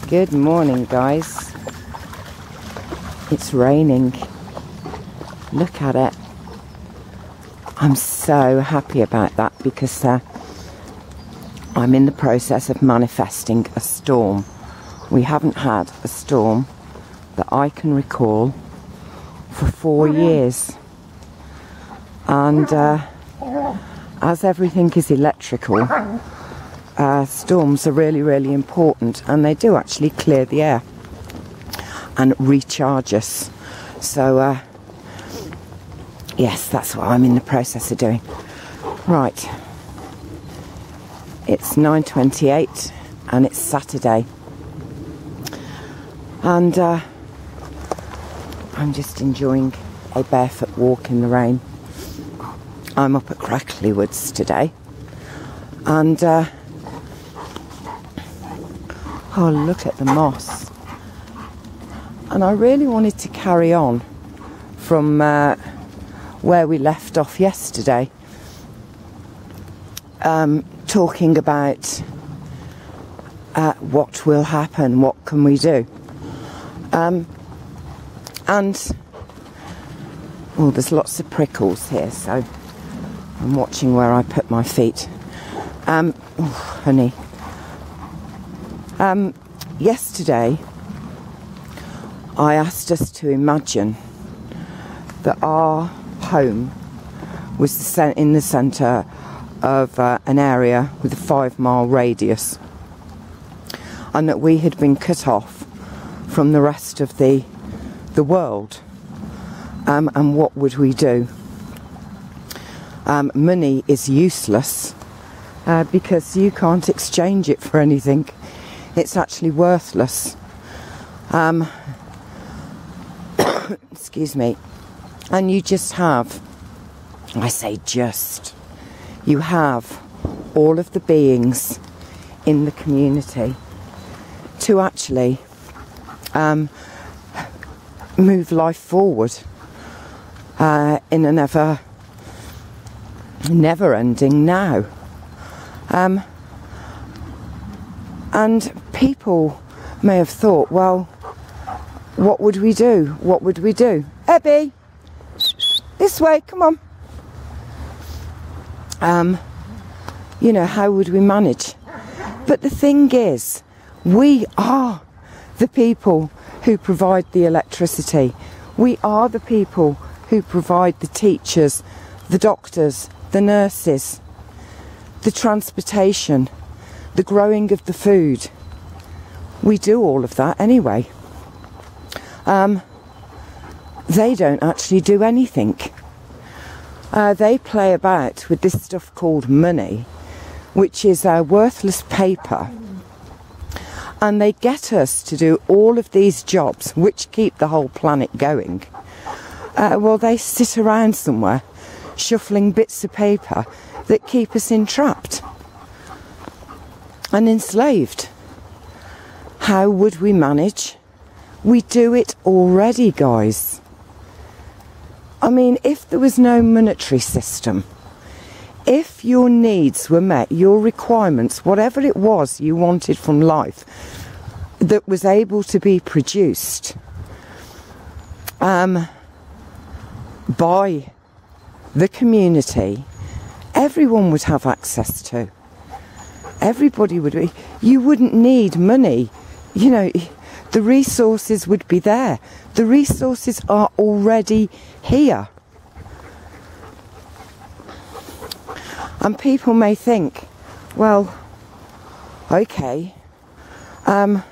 Good morning, guys. It's raining. Look at it. I'm so happy about that because I'm in the process of manifesting a storm. We haven't had a storm that I can recall for 4 years. And as everything is electrical, storms are really, really important, and they do actually clear the air and recharge us. So, yes, that's what I'm in the process of doing. Right. It's 9:28 and it's Saturday. And I'm just enjoying a barefoot walk in the rain. I'm up at Crackley Woods today. And oh, look at the moss. And I really wanted to carry on from where we left off yesterday, talking about what will happen, what can we do. And well, there's lots of prickles here, so I'm watching where I put my feet. Oh, honey. Yesterday, I asked us to imagine that our home was in the centre of an area with a 5-mile radius, and that we had been cut off from the rest of the world. And what would we do? Money is useless because you can't exchange it for anything. It's actually worthless. Excuse me. And you just have, I say just, you have all of the beings in the community to actually move life forward in a never-ending now. And people may have thought, well, what would we do? What would we do? Ebby, this way, come on. You know, how would we manage? But the thing is, we are the people who provide the electricity. We are the people who provide the teachers, the doctors, the nurses, the transportation, the growing of the food. We do all of that anyway. They don't actually do anything. They play about with this stuff called money, which is worthless paper. And they get us to do all of these jobs which keep the whole planet going. Well, they sit around somewhere shuffling bits of paper that keep us entrapped and enslaved. How would we manage? We do it already, guys. I mean, if there was no monetary system, if your needs were met, your requirements, whatever it was you wanted from life that was able to be produced by the community, everyone would have access to. Everybody would be. You wouldn't need money. You know, the resources would be there. The resources are already here. And people may think, well, okay, but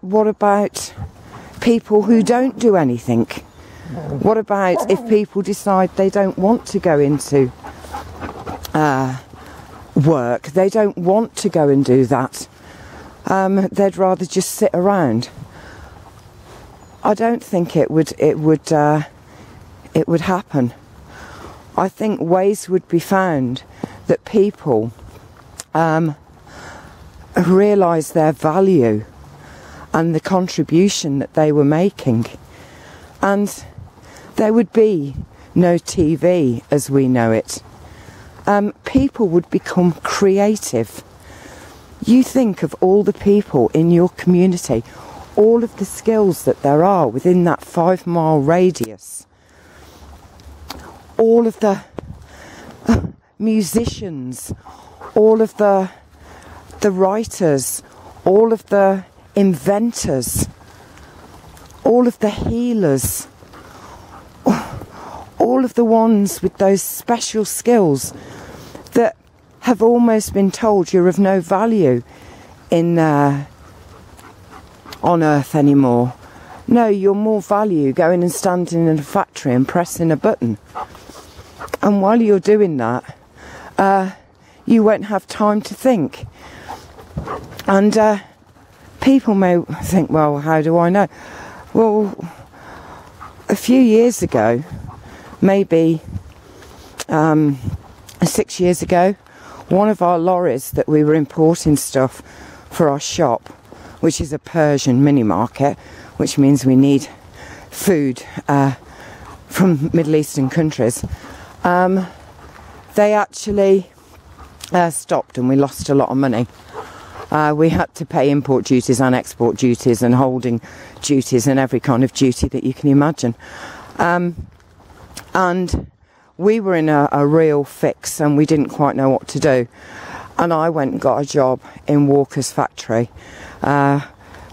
what about people who don't do anything? What about if people decide they don't want to go into work? They don't want to go and do that. They'd rather just sit around. I don't think it would happen. I think ways would be found that people realise their value and the contribution that they were making, and there would be no TV as we know it. People would become creative. You think of all the people in your community, all of the skills that there are within that 5-mile radius, all of the musicians, all of the writers, all of the inventors, all of the healers, all of the ones with those special skills that have almost been told you're of no value on earth anymore. No, you're more value going and standing in a factory and pressing a button. And while you're doing that, you won't have time to think. And people may think, well, how do I know? Well, a few years ago, maybe 6 years ago, one of our lorries that we were importing stuff for our shop, which is a Persian mini market, which means we need food from Middle Eastern countries, they actually stopped, and we lost a lot of money. We had to pay import duties and export duties and holding duties and every kind of duty that you can imagine. And we were in a real fix, and we didn't quite know what to do. And I went and got a job in Walker's factory,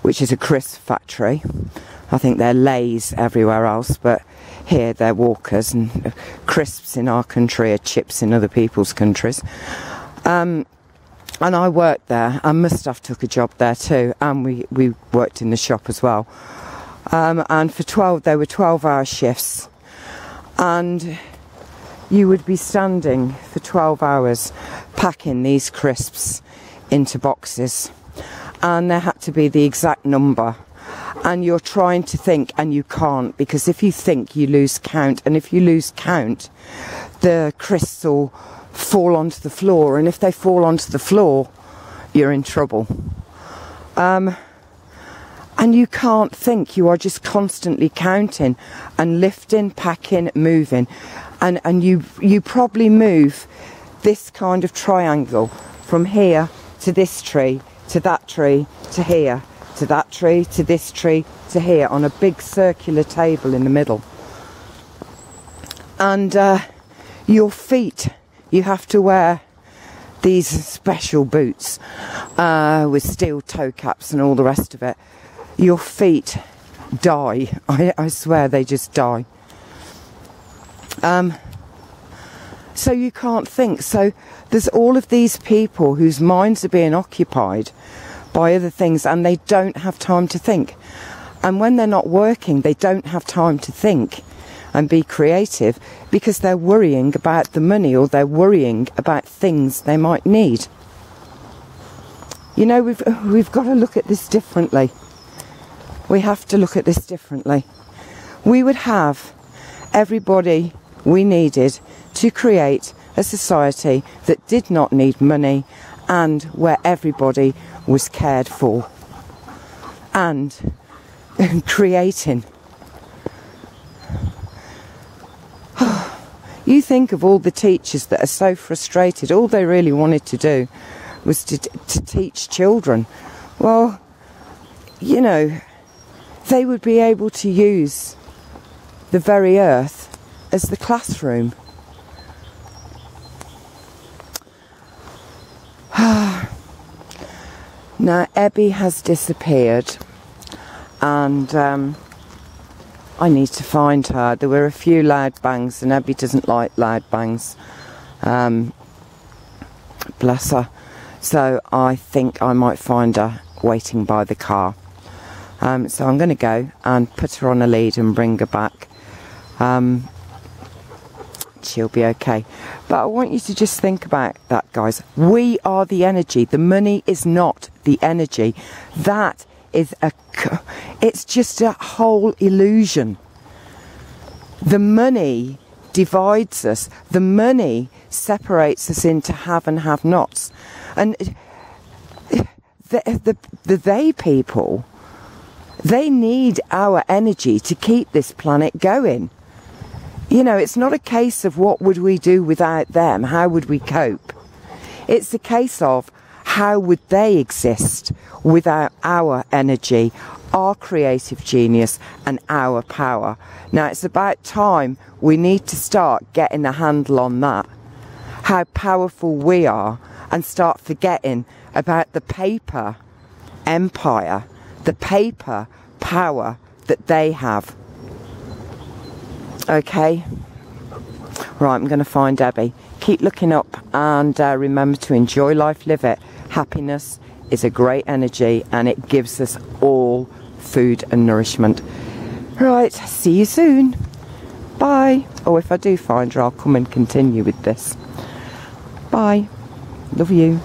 which is a crisp factory. I think they're Lays everywhere else, but here they're Walkers, and crisps in our country are chips in other people's countries. And I worked there, and Mustaf took a job there too, and we worked in the shop as well. And there were 12-hour shifts, and you would be standing for 12 hours packing these crisps into boxes, and there had to be the exact number. And you're trying to think, and you can't, because if you think, you lose count, and if you lose count, the crisps will fall onto the floor, and if they fall onto the floor, you're in trouble. And you can't think, you are just constantly counting and lifting, packing, moving, and you probably move this kind of triangle from here to this tree, to that tree, to here, to that tree, to this tree, to here, on a big circular table in the middle. And your feet, you have to wear these special boots with steel toe caps and all the rest of it. Your feet die. I swear they just die. So you can't think. So there's all of these people whose minds are being occupied by other things, and they don't have time to think. And when they're not working, they don't have time to think and be creative, because they're worrying about the money, or they're worrying about things they might need. You know, we've got to look at this differently. We have to look at this differently. We would have everybody we needed to create a society that did not need money, and where everybody was cared for and creating. You think of all the teachers that are so frustrated. All they really wanted to do was to teach children. Well, you know, they would be able to use the very earth as the classroom. Now, Ebby has disappeared, and I need to find her. There were a few loud bangs, and Ebby doesn't like loud bangs. Bless her. So I think I might find her waiting by the car. So I'm going to go and put her on a lead and bring her back. She'll be okay. But I want you to just think about that, guys. We are the energy. The money is not the energy. That is it's just a whole illusion. The money divides us. The money separates us into have and have nots. And the they people, they need our energy to keep this planet going. You know, it's not a case of what would we do without them, how would we cope. It's a case of How would they exist without our energy, our creative genius and our power? Now it's about time we need to start getting a handle on that, how powerful we are, and start forgetting about the paper empire, the paper power that they have. Okay, right, I'm going to find Debbie. Keep looking up, and remember to enjoy life, live it. Happiness is a great energy, and it gives us all food and nourishment. Right, see you soon. Bye. Oh, if I do find her, I'll come and continue with this. Bye. Love you.